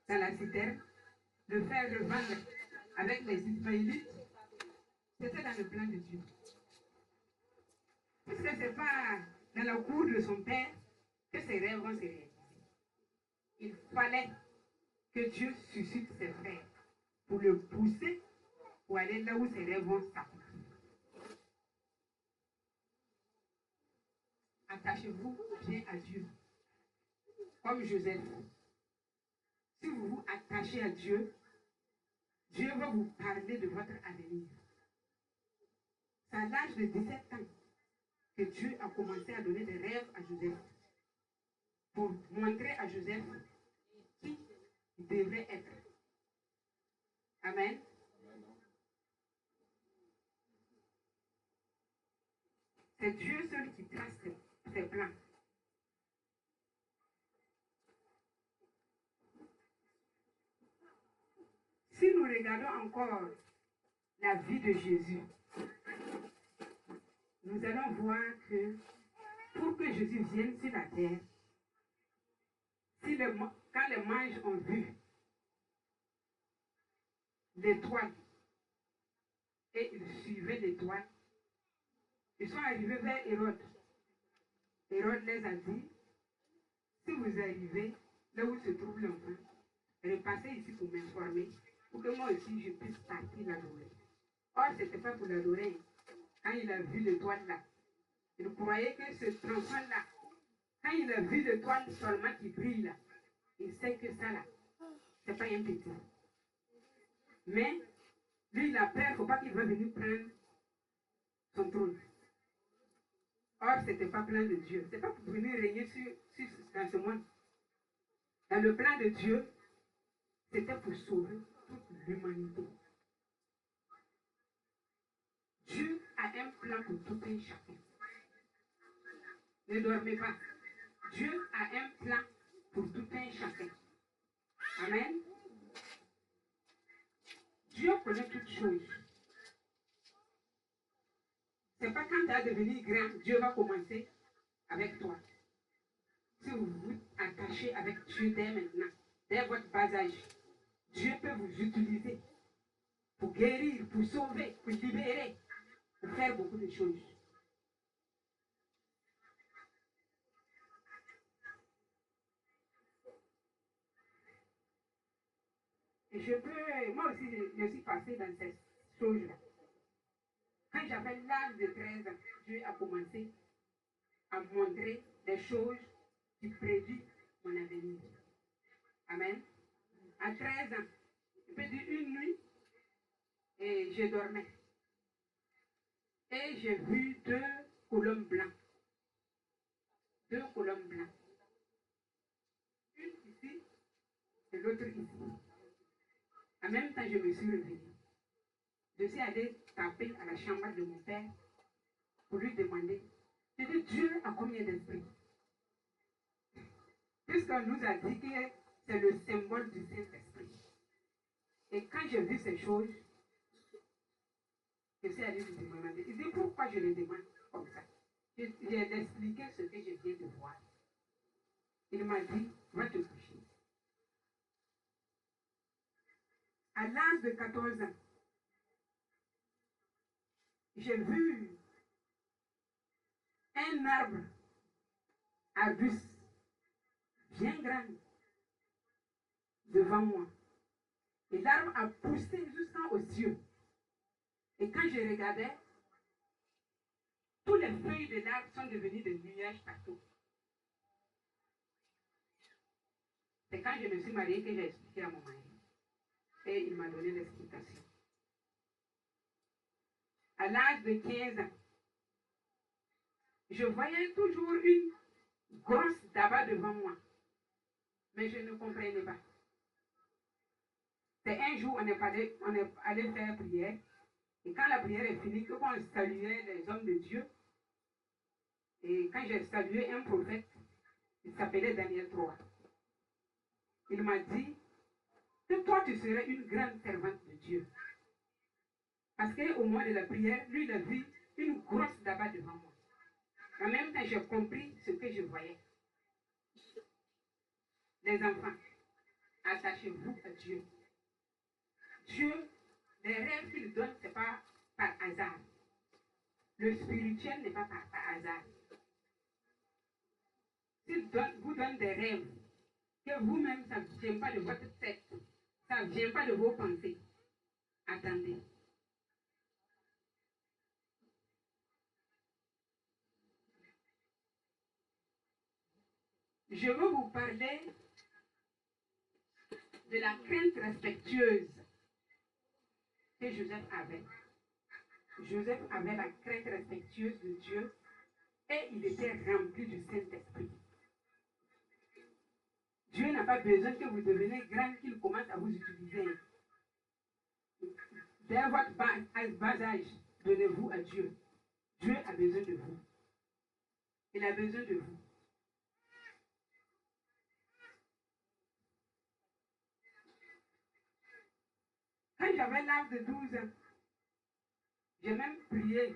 dans la citerne, de faire le vendre avec les Ismaélites, c'était dans le plan de Dieu. Puisque ce n'est pas dans la cour de son père que ses rêves vont se réaliser. Il fallait que Dieu suscite ses frères pour le pousser pour aller là où ses rêves vont s'accomplir. Attachez-vous bien à Dieu, comme Joseph. Si vous vous attachez à Dieu, Dieu va vous parler de votre avenir. C'est à l'âge de 17 ans que Dieu a commencé à donner des rêves à Joseph pour montrer à Joseph qui il devrait être. Amen. C'est Dieu seul qui trace ses plans. Si nous regardons encore la vie de Jésus, nous allons voir que pour que Jésus vienne sur la terre, quand les mages ont vu l'étoile et ils suivaient l'étoile, ils sont arrivés vers Hérode. Hérode les a dit, si vous arrivez là où se trouve l'enfant, repassez ici pour m'informer, pour que moi aussi je puisse partir l'adorer. Or, ce n'était pas pour l'adorer. Quand il a vu l'étoile là, il croyait que cet enfant-là, quand il a vu l'étoile seulement qui brille là, il sait que ça là, ce n'est pas un petit. Mais, lui, il a peur, il ne faut pas qu'il va venir prendre son trône. Or, ce n'était pas plan de Dieu. Ce n'est pas pour venir régner dans ce monde. Dans le plan de Dieu, c'était pour sauver toute l'humanité. Dieu a un plan pour tout un chacun. Ne dormez pas. Dieu a un plan pour tout un chacun. Amen. Dieu connaît toutes choses. Ce n'est pas quand tu vas devenir grand, Dieu va commencer avec toi. Si vous vous attachez avec Dieu dès maintenant, dès votre bas âge, Dieu peut vous utiliser pour guérir, pour sauver, pour libérer, pour faire beaucoup de choses. Et moi aussi, je suis passée dans ces choses-là. Quand j'avais l'âge de 13 ans, Dieu a commencé à montrer des choses qui prédisent mon avenir. Amen. À 13 ans, je peux dire une nuit, et je dormais. Et j'ai vu 2 colombes blancs. 2 colombes blancs. Une ici et l'autre ici. En même temps, je me suis réveillée. Je suis allée taper à la chambre de mon père pour lui demander, j'ai dit, Dieu a combien d'esprits? Puisqu'on nous a dit que c'est le symbole du Saint-Esprit. Et quand j'ai vu ces choses, je suis allée lui demander. Il dit, pourquoi je les demande comme ça? J'ai expliqué ce que je viens de voir. Il m'a dit, va te coucher. À l'âge de 14 ans, j'ai vu un arbre arbuste bien grand devant moi. Et l'arbre a poussé jusqu'aux cieux. Et quand je regardais, toutes les feuilles de l'arbre sont devenues des nuages partout. C'est quand je me suis mariée que j'ai expliqué à mon mari. Et il m'a donné l'explication. À l'âge de 15 ans, je voyais toujours une grosse daba devant moi. Mais je ne comprenais pas. C'est un jour, on est allé faire prière. Et quand la prière est finie, qu'on saluait les hommes de Dieu, et quand j'ai salué un prophète, il s'appelait Daniel 3. Il m'a dit que toi, tu serais une grande servante de Dieu. Parce qu'au moment de la prière, lui, il a vu une grosse daba devant moi. En même temps, j'ai compris ce que je voyais. Les enfants, attachez chez vous à Dieu. Dieu, les rêves qu'il donne, ce n'est pas par hasard. Le spirituel n'est pas par hasard. S'il vous donne des rêves, que vous-même, ça ne vient pas de votre tête, ça ne vient pas de vos pensées, attendez. Je veux vous parler de la crainte respectueuse que Joseph avait. Joseph avait la crainte respectueuse de Dieu et il était rempli du Saint-Esprit. Dieu n'a pas besoin que vous deveniez grand, qu'il commence à vous utiliser. Dès votre bas âge, donnez-vous à Dieu. Dieu a besoin de vous. Il a besoin de vous. Quand j'avais l'âge de 12 ans, j'ai même prié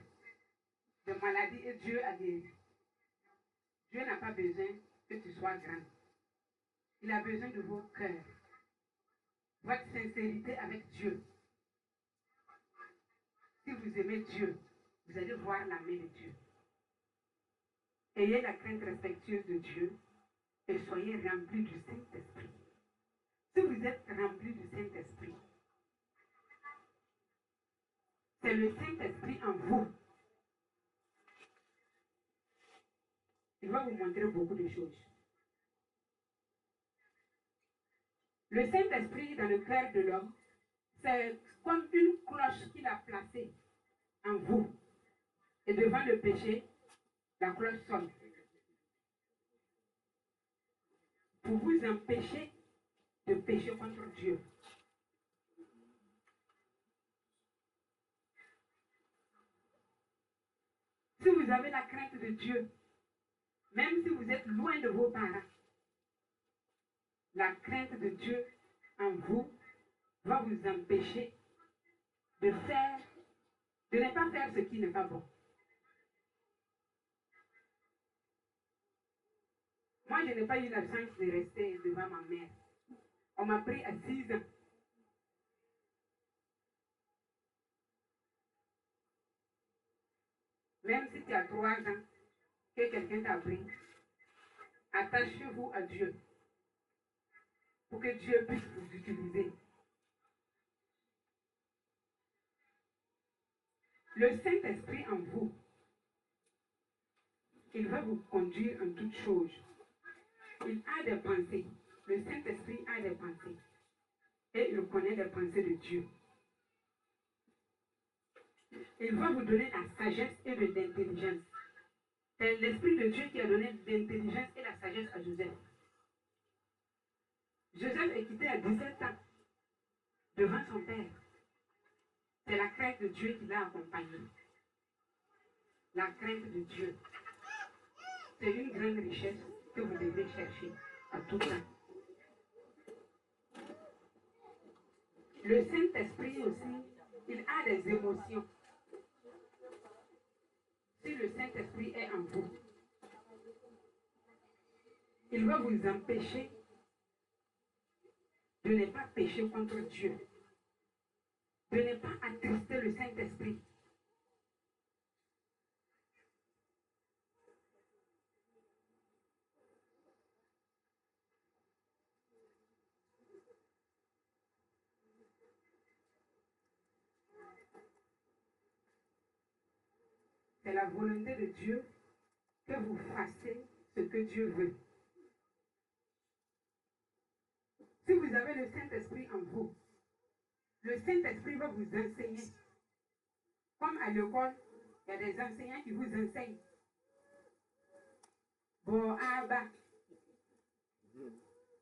de maladie et Dieu a guéri. Dieu n'a pas besoin que tu sois grand. Il a besoin de vos cœurs. Votre sincérité avec Dieu. Si vous aimez Dieu, vous allez voir la main de Dieu. Ayez la crainte respectueuse de Dieu et soyez remplis du Saint-Esprit. Si vous êtes remplis du Saint-Esprit, c'est le Saint-Esprit en vous. Il va vous montrer beaucoup de choses. Le Saint-Esprit dans le cœur de l'homme, c'est comme une cloche qu'il a placée en vous. Et devant le péché, la cloche sonne. Pour vous empêcher de pécher contre Dieu. Si vous avez la crainte de Dieu, même si vous êtes loin de vos parents, la crainte de Dieu en vous va vous empêcher de ne pas faire ce qui n'est pas bon. Moi, je n'ai pas eu la chance de rester devant ma mère. On m'a pris à 6 ans. Même si tu as 3 ans, que quelqu'un t'a pris, attachez-vous à Dieu pour que Dieu puisse vous utiliser. Le Saint-Esprit en vous, il va vous conduire en toutes choses. Il a des pensées. Le Saint-Esprit a des pensées. Et il connaît les pensées de Dieu. Il va vous donner la sagesse et de l'intelligence. C'est l'Esprit de Dieu qui a donné l'intelligence et la sagesse à Joseph. Joseph est quitté à 17 ans devant son père. C'est la crainte de Dieu qui l'a accompagné. La crainte de Dieu. C'est une grande richesse que vous devez chercher à tout temps. Le Saint-Esprit aussi, il a des émotions. Si le Saint-Esprit est en vous, il va vous empêcher de ne pas pécher contre Dieu, de ne pas attrister le Saint-Esprit. C'est la volonté de Dieu que vous fassiez ce que Dieu veut. Si vous avez le Saint-Esprit en vous, le Saint-Esprit va vous enseigner. Comme à l'école, il y a des enseignants qui vous enseignent. Bon, bah. Il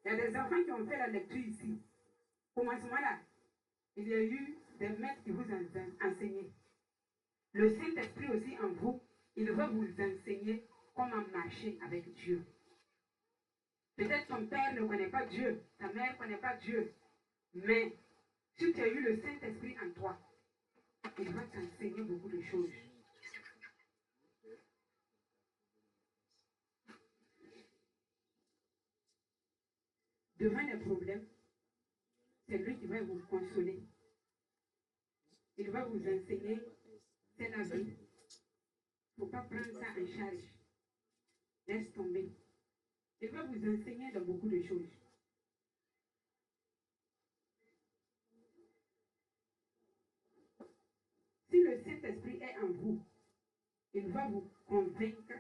y a des enfants qui ont fait la lecture ici. Au commencement-là, il y a eu des maîtres qui vous ont enseigné. Le Saint-Esprit aussi en vous, il va vous enseigner comment marcher avec Dieu. Peut-être ton père ne connaît pas Dieu, ta mère ne connaît pas Dieu, mais si tu as eu le Saint-Esprit en toi, il va t'enseigner beaucoup de choses. Devant les problèmes, C'est lui qui va vous consoler. Il va vous enseigner, c'est la vie. Il ne faut pas prendre ça en charge. Laisse tomber. Il va vous enseigner dans beaucoup de choses. Si le Saint-Esprit est en vous, il va vous convaincre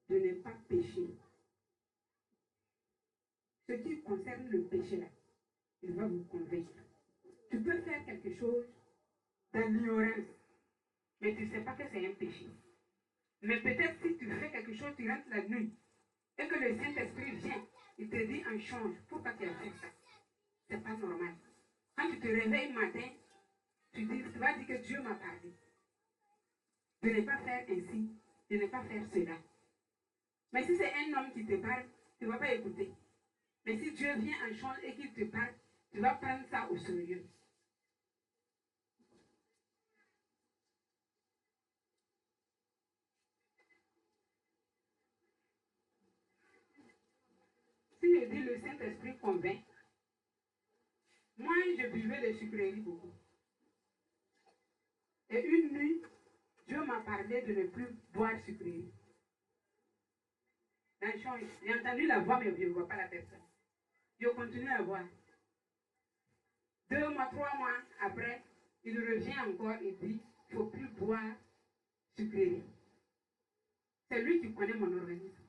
de ne pas pécher. Ce qui concerne le péché là, il va vous convaincre. Tu peux faire quelque chose dans l'ignorance, mais tu ne sais pas que c'est un péché. Mais peut-être si tu fais quelque chose, tu rentres la nuit, et que le Saint-Esprit vient, il te dit en change, pourquoi tu as fait ça? Ce n'est pas normal. Quand tu te réveilles matin, tu vas dire que Dieu m'a parlé. De ne pas faire ainsi, de ne pas faire cela. Mais si c'est un homme qui te parle, tu ne vas pas écouter. Mais si Dieu vient en change et qu'il te parle, tu vas prendre ça au sérieux. Si je dis le Saint-Esprit convainc, moi je buvais de sucreries beaucoup. Et une nuit, Dieu m'a parlé de ne plus boire sucreries. Dans le champ, j'ai entendu la voix, mais je ne vois pas la personne. Je continue à boire. 2 mois, 3 mois après, il revient encore et dit, il ne faut plus boire sucreries. C'est lui qui connaît mon organisme.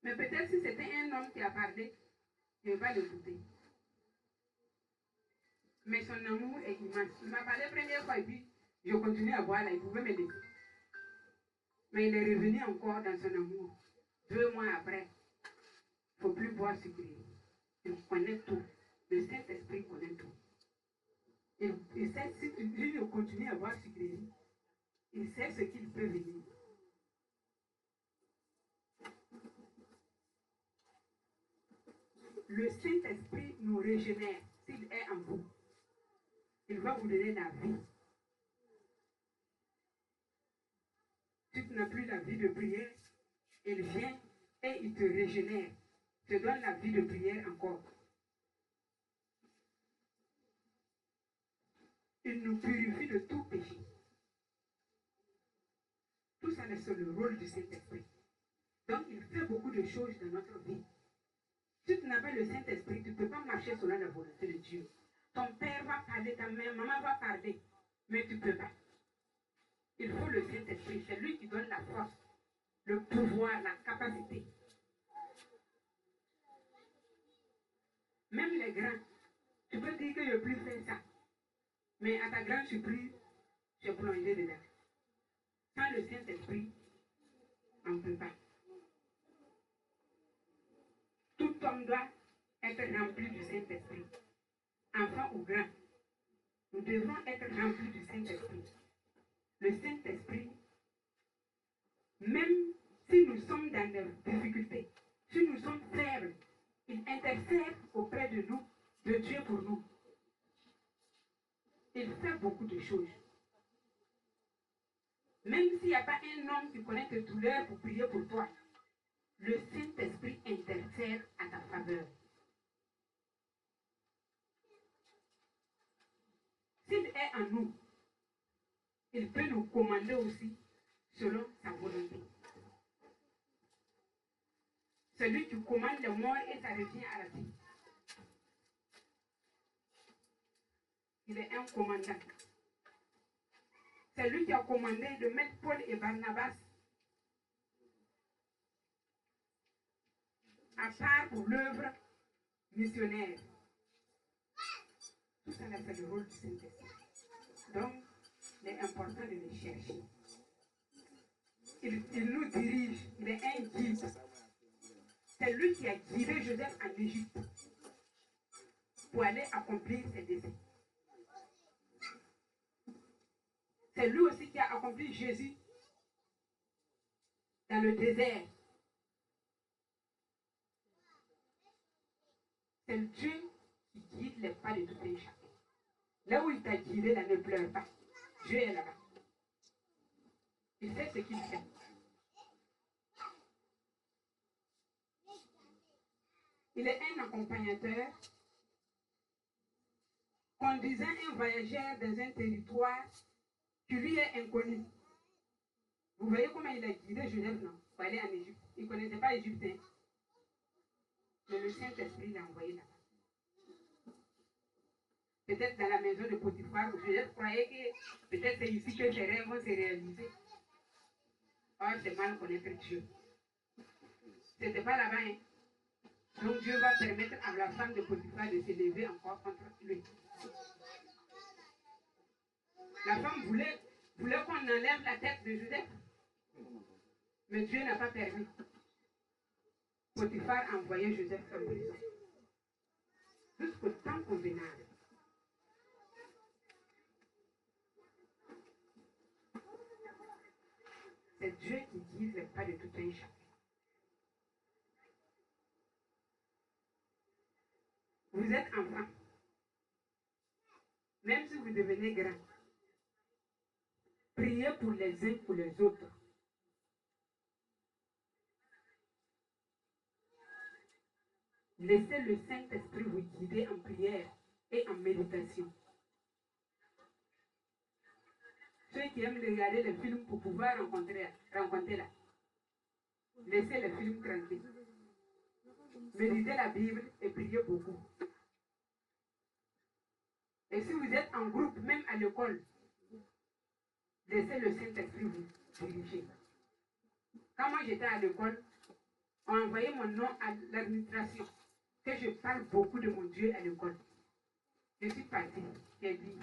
Mais peut-être si c'était un homme qui a parlé, je ne vais pas l'écouter. Mais son amour est immense. Il m'a parlé la première fois et puis je continue à boire là, il pouvait me laisser. Mais il est revenu encore dans son amour. 2 mois après, il ne faut plus boire sucré. Il connaît tout. Le Saint-Esprit connaît tout. Il sait si tu continues à boire sucré, il sait ce qu'il peut venir. Le Saint-Esprit nous régénère s'il est en vous. Il va vous donner la vie. Si tu n'as plus la vie de prière, il vient et il te régénère, te donne la vie de prière encore. Il nous purifie de tout péché. Tout ça, c'est le rôle du Saint-Esprit. Donc, il fait beaucoup de choses dans notre vie. Si tu n'as pas le Saint-Esprit, tu ne peux pas marcher selon la volonté de Dieu. Ton père va parler, ta mère, maman va parler, mais tu ne peux pas. Il faut le Saint-Esprit, c'est lui qui donne la force, le pouvoir, la capacité. Même les grands, tu peux dire que je ne peux plus faire ça. Mais à ta grande surprise, tu es plongé dedans. Sans le Saint-Esprit, on ne peut pas. Tout homme doit être rempli du Saint-Esprit. Enfant ou grand, nous devons être remplis du Saint-Esprit. Le Saint-Esprit, même si nous sommes dans des difficultés, si nous sommes faibles, il intercède auprès de nous, de Dieu pour nous. Il fait beaucoup de choses. Même s'il n'y a pas un homme qui connaît tes douleurs pour prier pour toi, le Saint-Esprit intercède à ta faveur. S'il est en nous, il peut nous commander aussi selon sa volonté. Celui qui commande le mort et ça revient à la vie. Il est un commandant. C'est lui qui a commandé de mettre Paul et Barnabas à part pour l'œuvre missionnaire. Tout ça, c'est le rôle du Saint-Esprit. Donc, il est important de le chercher. Il nous dirige, il est un guide. C'est lui qui a guidé Joseph en Égypte pour aller accomplir ses désirs. C'est lui aussi qui a accompli Jésus dans le désert. C'est Dieu qui guide les pas de tout un chacun. Là où il t'a guidé, là, ne pleure pas. Dieu est là-bas. Il sait ce qu'il fait. Il est un accompagnateur conduisant un voyageur dans un territoire qui lui est inconnu. Vous voyez comment il a guidé Joseph, non? Pour aller en Égypte. Il ne connaissait pas l'Égypte. Hein? Mais le Saint-Esprit l'a envoyé là-bas. Peut-être dans la maison de Potiphar, Joseph croyait que peut-être c'est ici que ses rêves vont se réaliser. Or, c'est mal connaître Dieu. Ce n'était pas là-bas. Hein? Donc Dieu va permettre à la femme de Potiphar de se lever encore contre lui. La femme voulait qu'on enlève la tête de Joseph. Mais Dieu n'a pas permis. Potiphar a envoyé Joseph en prison. Jusqu'au temps convenable. C'est Dieu qui guide les pas de tout un chacun. Vous êtes enfant. Même si vous devenez grand, priez pour les uns pour les autres. Laissez le Saint-Esprit vous guider en prière et en méditation. Ceux qui aiment regarder les films pour pouvoir rencontrer là, laissez les films tranquilles. Méditez la Bible et priez beaucoup. Et si vous êtes en groupe, même à l'école, laissez le Saint-Esprit vous diriger. Quand moi j'étais à l'école, on envoyait mon nom à l'administration, que je parle beaucoup de mon Dieu à l'école. Je suis partie, j'ai dit,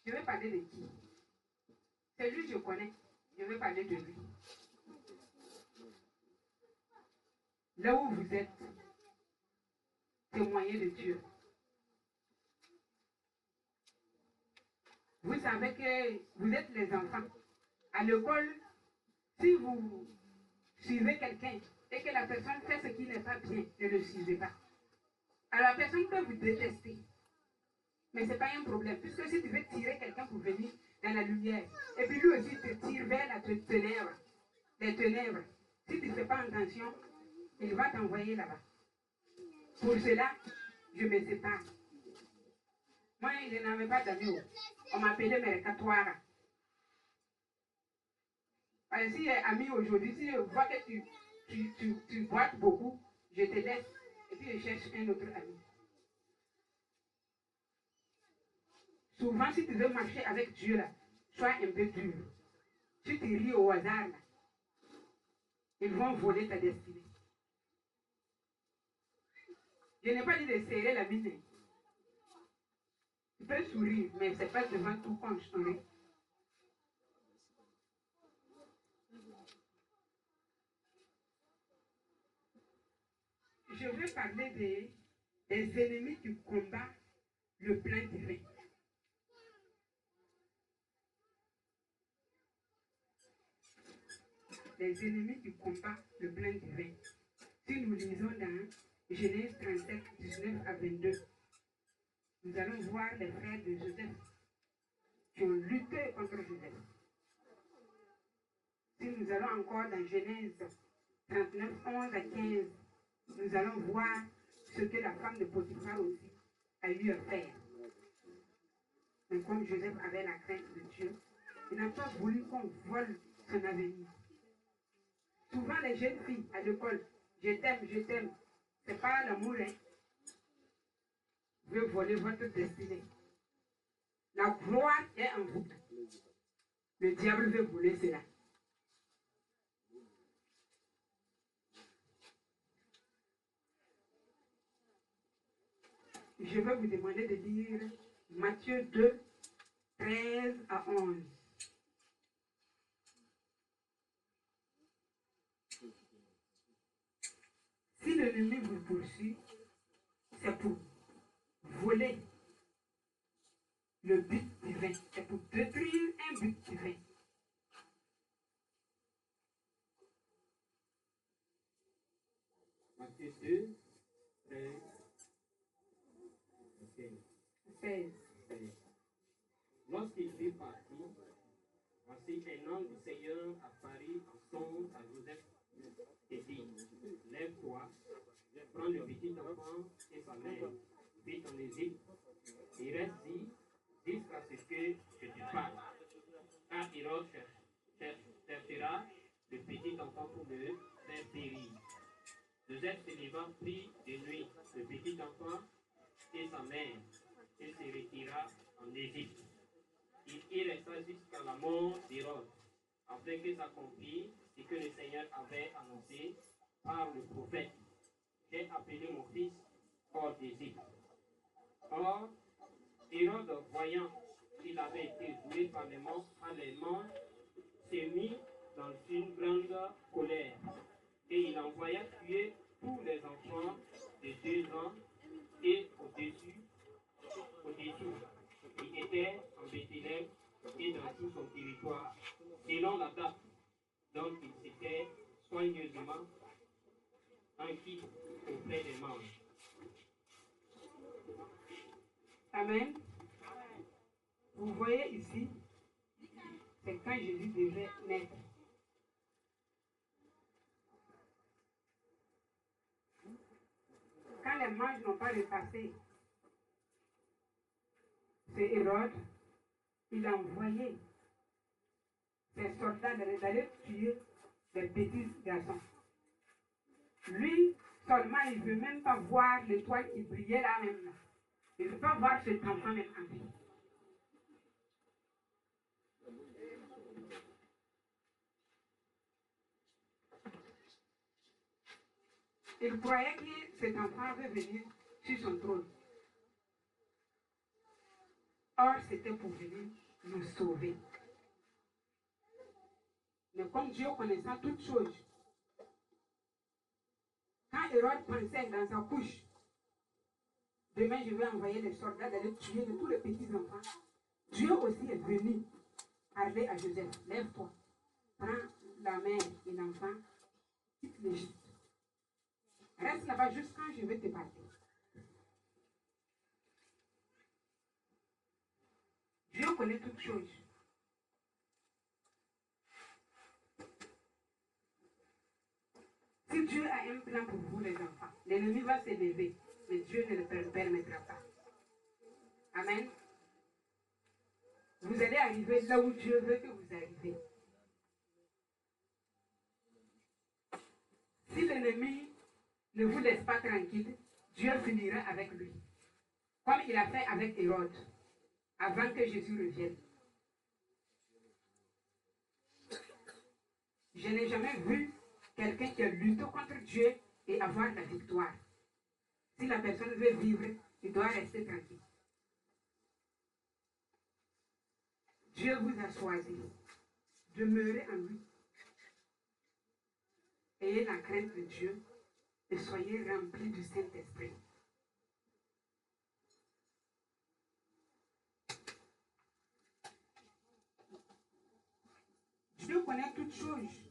je vais parler de qui? C'est lui que je connais, je vais parler de lui. Là où vous êtes, témoignez de Dieu. Vous savez que vous êtes les enfants. À l'école, si vous suivez quelqu'un et que la personne fait ce qui n'est pas bien, ne le suivez pas. Alors la personne peut vous détester. Mais ce n'est pas un problème. Puisque si tu veux tirer quelqu'un pour venir dans la lumière, et puis lui aussi te tire vers la ténèbre, les ténèbres, si tu ne fais pas attention, il va t'envoyer là-bas. Pour cela, je me sépare. Moi, je n'avais pas d'amis. On m'appelait Mercatoire. Si ami aujourd'hui, si je vois que tu boites beaucoup, je te laisse et puis je cherche un autre ami. Souvent, si tu veux marcher avec Dieu, là, sois un peu dur. Si tu ris au hasard, là, ils vont voler ta destinée. Je n'ai pas dit de serrer la mine. Tu peux sourire, mais ce n'est pas devant tout qu'on sourit. Je veux parler des ennemis qui combattent le plan divin. Les ennemis qui combattent le plan divin. Si nous lisons dans Genèse 37, 19 à 22, nous allons voir les frères de Joseph qui ont lutté contre Joseph. Si nous allons encore dans Genèse 39, 11 à 15, nous allons voir ce que la femme de Potiphar aussi a eu à faire. Mais comme Joseph avait la crainte de Dieu, il n'a pas voulu qu'on vole son avenir. Souvent les jeunes filles à l'école, je t'aime, c'est pas l'amour, hein, veut voler votre destinée. La gloire est en vous. Le diable veut voler cela. Je vais vous demander de lire Matthieu 2, 13 à 11. Si l'ennemi vous poursuit, c'est pour voler le but divin. C'est pour détruire un but divin. Matthieu 2, 13. 16. Lorsqu'il fut parti, voici un ange du Seigneur apparut en songe à Joseph et dit, lève-toi, prends le le petit enfant pour le faire périr. Joseph se levant prit de nuit le petit enfant et sa mère et se retira en Égypte. Il y resta jusqu'à la mort d'Hérode, afin que s'accomplisse ce que le Seigneur avait annoncé par le prophète. J'ai appelé mon fils hors d'Égypte. Or, Hérode, voyant qu'il avait été joué par les manches, s'est mis dans une grande colère. Et il envoya tuer tous les enfants de 2 ans et au-dessous, qui étaient en Bethléem et dans tout son territoire, selon la date dont il s'était soigneusement enquis auprès des manches. Amen. Vous voyez ici, c'est quand Jésus devait naître. Quand les manches n'ont pas repassé, c'est Hérode, il a envoyé ses soldats d'aller tuer les petits garçons. Lui, seulement, il ne veut même pas voir l'étoile qui brillait là même. Il ne veut pas voir cet enfant même en vie. Il croyait que cet enfant avait venir sur son trône. Or, c'était pour venir nous sauver. Mais comme Dieu connaissant toutes choses, quand Hérode pensait dans sa couche, demain je vais envoyer les soldats d'aller tuer tous les petits enfants, Dieu aussi est venu parler à Joseph. Lève-toi, prends la mère et l'enfant, quitte l'Égypte. Reste là-bas juste quand je vais te parler. Dieu connaît toutes choses. Si Dieu a un plan pour vous, les enfants, l'ennemi va s'élever, mais Dieu ne le permettra pas. Amen. Vous allez arriver là où Dieu veut que vous arriviez. Si l'ennemi ne vous laisse pas tranquille, Dieu finira avec lui. Comme il a fait avec Hérode, avant que Jésus revienne. Je n'ai jamais vu quelqu'un qui a lutté contre Dieu et avoir la victoire. Si la personne veut vivre, il doit rester tranquille. Dieu vous a choisi. Demeurez en lui. Ayez la crainte de Dieu et soyez remplis du Saint-Esprit. Dieu connaît toutes choses.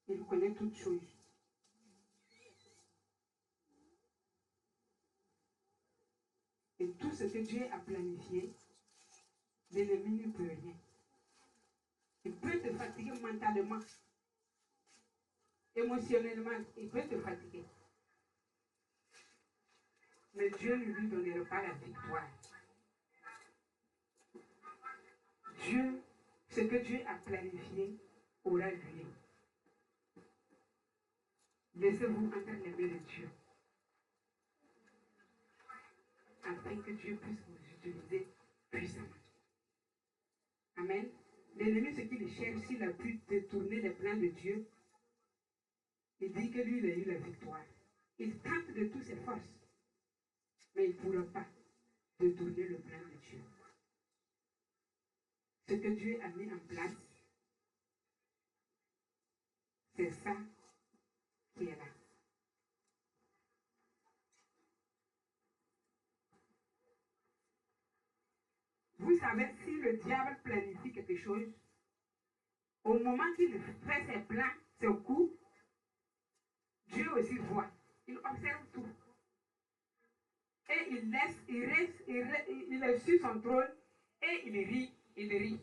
Il connaît toutes choses. Et tout ce que Dieu a planifié, l'ennemi ne peut rien. Il peut te fatiguer mentalement, émotionnellement, il peut te fatiguer. Mais Dieu ne lui donnera pas la victoire. Dieu, ce que Dieu a planifié, aura lieu. Laissez-vous entre les mains de Dieu. Afin que Dieu puisse vous utiliser puissamment. Amen. L'ennemi, ce qu'il cherche, s'il a pu détourner les plans de Dieu, il dit que lui, il a eu la victoire. Il tente de toutes ses forces, mais il ne pourra pas détourner le plan de Dieu. Ce que Dieu a mis en place, c'est ça qui est là. Vous savez, si le diable planifie quelque chose, au moment qu'il fait ses plans, ses coups, Dieu aussi voit. Il observe tout. Et il est sur son trône et il rit.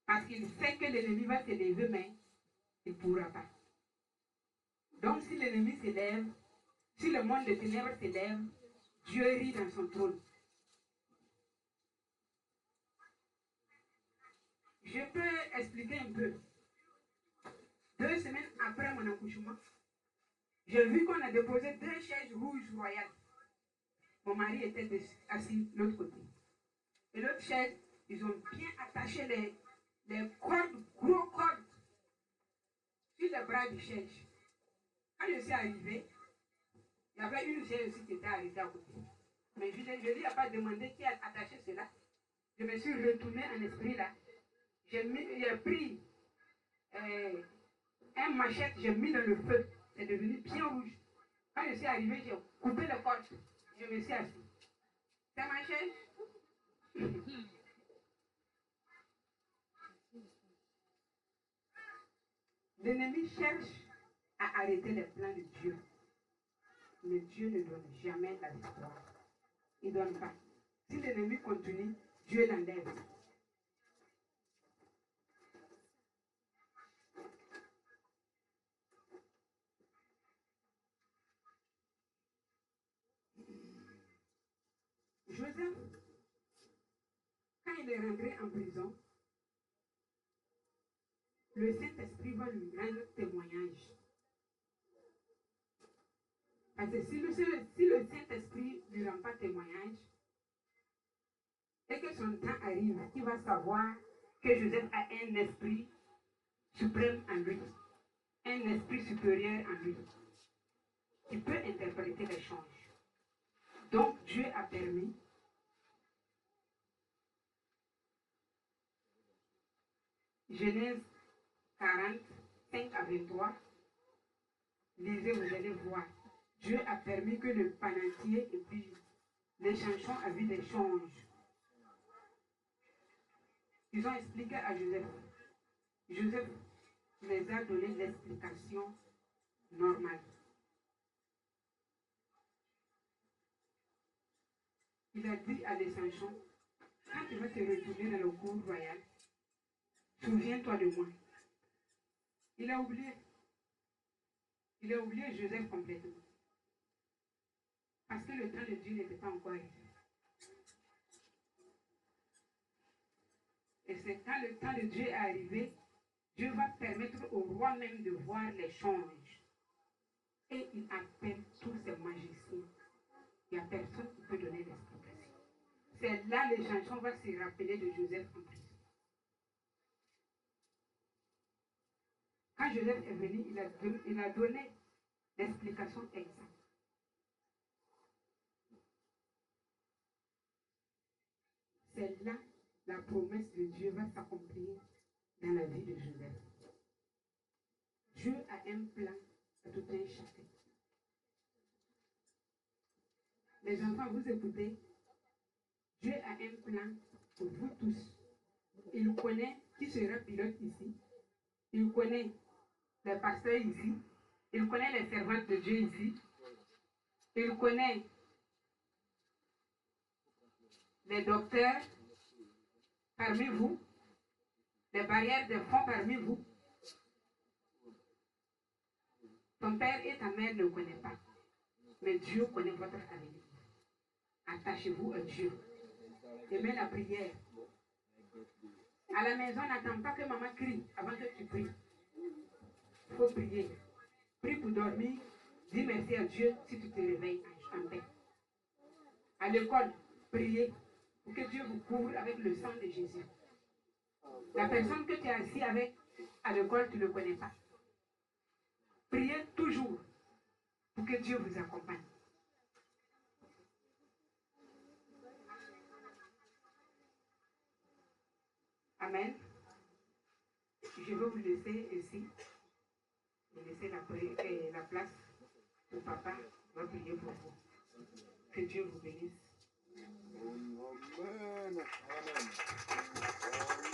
Parce qu'il sait que l'ennemi va s'élever, mais il ne pourra pas. Donc si l'ennemi s'élève, si le monde des ténèbres s'élève, Dieu rit dans son trône. Je peux expliquer un peu. 2 semaines après mon accouchement, j'ai vu qu'on a déposé 2 chaises rouges royales. Mon mari était assis de l'autre côté. Et l'autre chaise, ils ont bien attaché les cordes, gros cordes, sur les bras du chaise. Quand je suis arrivée, il y avait une chaise aussi qui était arrêtée à côté. Mais je ne lui ai pas demandé qui a attaché cela. Je me suis retournée en esprit là. J'ai pris un machette, j'ai mis dans le feu. C'est devenu bien rouge. Quand je suis arrivée, j'ai coupé le corps. Je me suis assise. C'est ma chaise. L'ennemi cherche à arrêter les plans de Dieu. Mais Dieu ne donne jamais la victoire. Il ne donne pas. Si l'ennemi continue, Dieu l'enlève. Joseph, quand il est rentré en prison, le Saint-Esprit va lui rendre témoignage. Parce que si le Saint-Esprit ne lui rend pas témoignage, et que son temps arrive, il va savoir que Joseph a un esprit suprême en lui, un esprit supérieur en lui, qui peut interpréter les choses. Donc Dieu a permis Genèse 40, 5 à 23. Lisez, vous allez voir. Dieu a permis que le panetier et puis les chansons a vu des changes. Ils ont expliqué à Joseph. Joseph les a donné l'explication normale. Il a dit à l'Échanchon, quand tu vas te retourner dans le cour royal, souviens-toi de moi. Il a oublié. Il a oublié Joseph complètement. Parce que le temps de Dieu n'était pas encore arrivé. Et c'est quand le temps de Dieu est arrivé, Dieu va permettre au roi même de voir les changes. Et il appelle tous ces magiciens. Il n'y a personne qui peut donner l'explication. C'est là que les chansons vont se rappeler de Joseph en prison. Quand Joseph est venu, il a donné l'explication exacte. C'est là la promesse de Dieu va s'accomplir dans la vie de Joseph. Dieu a un plan à tout un chacun. Les enfants, vous écoutez. Dieu a un plan pour vous tous. Il connaît qui sera pilote ici. Il connaît les pasteurs ici. Il connaît les servantes de Dieu ici. Il connaît les docteurs parmi vous, les barrières de fonds parmi vous. Ton père et ta mère ne connaissent pas. Mais Dieu connaît votre avenir. Attachez-vous à Dieu. Aimez la prière. À la maison, n'attends pas que maman crie avant que tu pries. Il faut prier. Prie pour dormir. Dis merci à Dieu si tu te réveilles en paix. À l'école, priez pour que Dieu vous couvre avec le sang de Jésus. La personne que tu es assis avec à l'école, tu ne le connais pas. Priez toujours pour que Dieu vous accompagne. Amen. Je vais vous laisser ici. Je vais laisser la place au papa. Je vais prier pour vous. Que Dieu vous bénisse. Amen. Amen.